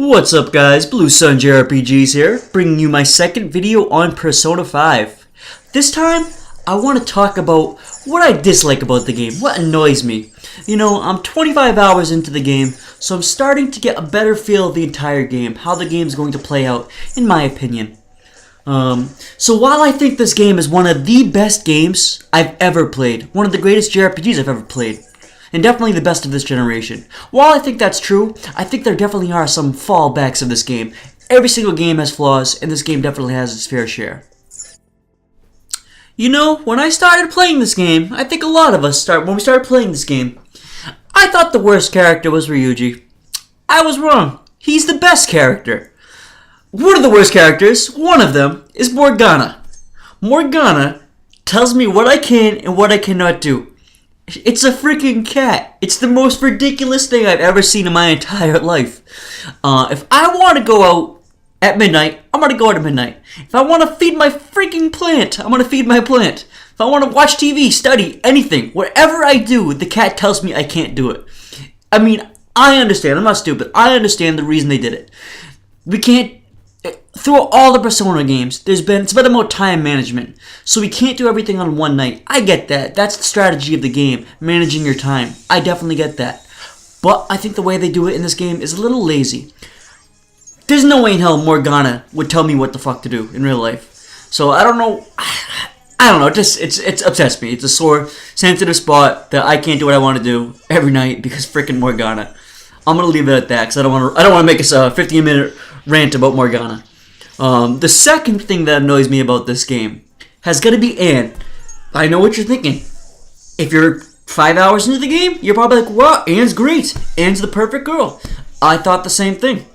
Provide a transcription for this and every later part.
What's up guys, Blue Sun Jrpgs here, bringing you my second video on Persona 5. This time, I want to talk about what I dislike about the game, what annoys me. You know, I'm 25 hours into the game, so I'm starting to get a better feel of the entire game, how the game's going to play out, in my opinion. So while I think this game is one of the best games I've ever played, one of the greatest JRPGs I've ever played, and definitely the best of this generation. While I think that's true, I think there definitely are some fallbacks of this game. Every single game has flaws, and this game definitely has its fair share. You know, when I started playing this game, I think a lot of us when we started playing this game, I thought the worst character was Jrpg. I was wrong. He's the best character. One of the worst characters, one of them, is Morgana. Morgana tells me what I can and what I cannot do. It's a freaking cat. It's the most ridiculous thing I've ever seen in my entire life. If I want to go out at midnight, I'm going to go out at midnight. If I want to feed my freaking plant, I'm going to feed my plant. If I want to watch TV, study, anything, whatever I do, the cat tells me I can't do it. I mean, I understand. I'm not stupid. I understand the reason they did it. We can't... Through all the Persona games, it's been about time management. So we can't do everything on one night. I get that. That's the strategy of the game, managing your time. I definitely get that. But I think the way they do it in this game is a little lazy. There's no way in hell Morgana would tell me what the fuck to do in real life. So I don't know. I don't know. It's upsets me. It's a sore, sensitive spot that I can't do what I want to do every night because freaking Morgana. I'm gonna leave it at that because I don't want to make us a 15-minute rant about Morgana. The second thing that annoys me about this game has got to be Anne. I know what you're thinking. If you're 5 hours into the game, you're probably like, wow, Anne's great. Anne's the perfect girl. I thought the same thing.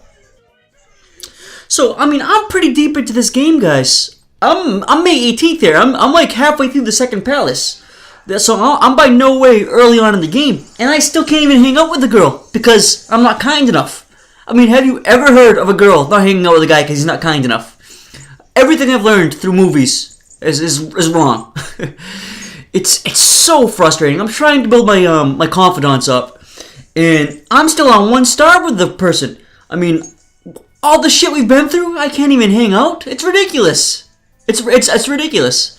So, I mean, I'm pretty deep into this game, guys. I'm May 18th here. I'm like halfway through the second palace. So I'm by no way early on in the game. And I still can't even hang out with the girl because I'm not kind enough. I mean, have you ever heard of a girl not hanging out with a guy because he's not kind enough? Everything I've learned through movies is wrong. It's so frustrating. I'm trying to build my my confidence up, and I'm still on 1 star with the person. I mean, all the shit we've been through, I can't even hang out. It's ridiculous. It's ridiculous.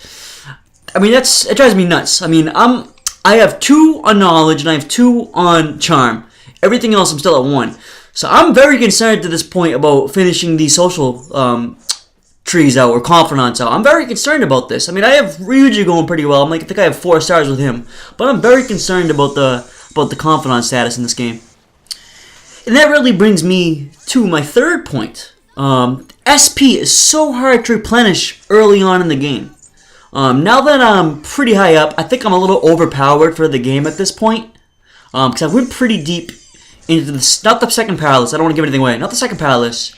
I mean, it drives me nuts. I mean, I have 2 on knowledge and I have 2 on charm. Everything else I'm still at 1. So I'm very concerned to this point about finishing these social trees out or confidants out. I'm very concerned about this. I mean, I have Jrpg going pretty well. I think I have 4 stars with him, but I'm very concerned about the confidant status in this game. And that really brings me to my third point. SP is so hard to replenish early on in the game. Now that I'm pretty high up, I think I'm a little overpowered for the game at this point, because I went pretty deep into not the second palace. I don't want to give anything away. Not the second palace,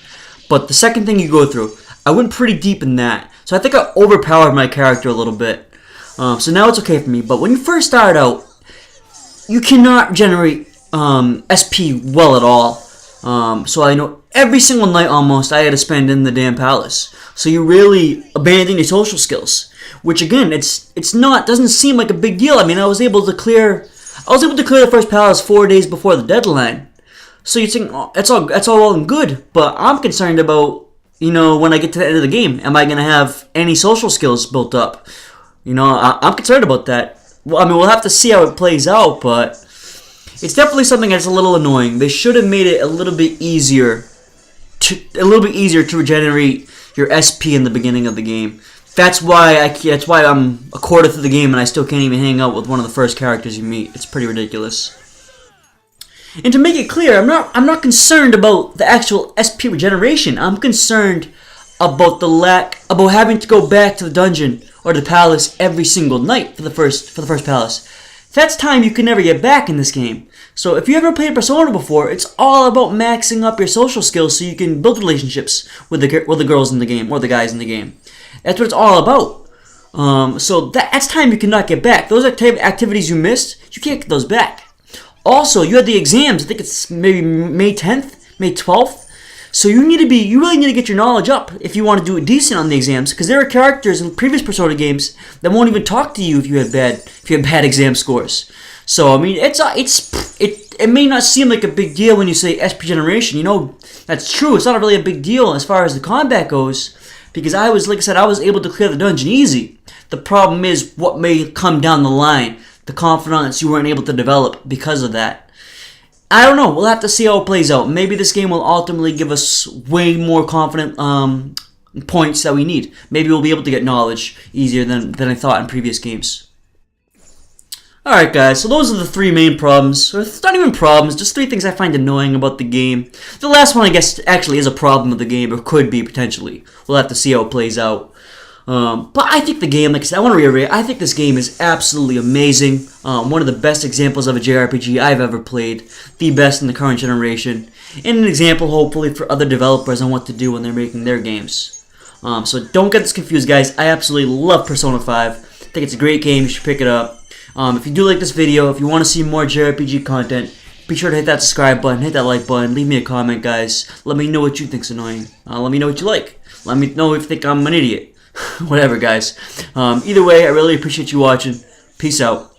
but the second thing you go through. I went pretty deep in that, so I think I overpowered my character a little bit. So now it's okay for me. But when you first start out, you cannot generate SP well at all. So I know every single night almost I had to spend in the damn palace. So you really abandon your social skills, which again, doesn't seem like a big deal. I mean, I was able to clear the first palace 4 days before the deadline. So you think, oh, that's all well and good, but I'm concerned about, you know, when I get to the end of the game, am I going to have any social skills built up? You know, I'm concerned about that. Well, I mean, we'll have to see how it plays out, but it's definitely something that's a little annoying. They should have made it a little bit easier to regenerate your SP in the beginning of the game. That's why I'm a quarter through the game and I still can't even hang out with one of the first characters you meet. It's pretty ridiculous. And to make it clear, I'm not concerned about the actual SP regeneration. I'm concerned about about having to go back to the dungeon or the palace every single night for the first palace. That's time you can never get back in this game. So if you ever played Persona before, it's all about maxing up your social skills so you can build relationships with the girls in the game or the guys in the game. That's what it's all about. So that's time you cannot get back. Those activities you missed, you can't get those back. Also, you had the exams. I think it's maybe May 10th, May 12th. So you really need to get your knowledge up if you want to do it decent on the exams, because there are characters in previous Persona games that won't even talk to you if you had bad exam scores. So I mean, it may not seem like a big deal when you say SP generation. You know, that's true. It's not really a big deal as far as the combat goes, because like I said, I was able to clear the dungeon easy. The problem is what may come down the line, the confidence you weren't able to develop because of that. I don't know. We'll have to see how it plays out. Maybe this game will ultimately give us way more confident points that we need. Maybe we'll be able to get knowledge easier than I thought in previous games. Alright guys, so those are the 3 main problems, or it's not even problems, just 3 things I find annoying about the game. The last one I guess actually is a problem with the game, or could be potentially. We'll have to see how it plays out. But I think the game, like I said, I want to reiterate, I think this game is absolutely amazing. One of the best examples of a JRPG I've ever played. The best in the current generation. And an example, hopefully, for other developers on what to do when they're making their games. So don't get this confused, guys. I absolutely love Persona 5. I think it's a great game. You should pick it up. If you do like this video, if you want to see more JRPG content, be sure to hit that subscribe button, hit that like button, leave me a comment, guys. Let me know what you think's annoying. Let me know what you like. Let me know if you think I'm an idiot. Whatever, guys. Either way, I really appreciate you watching. Peace out.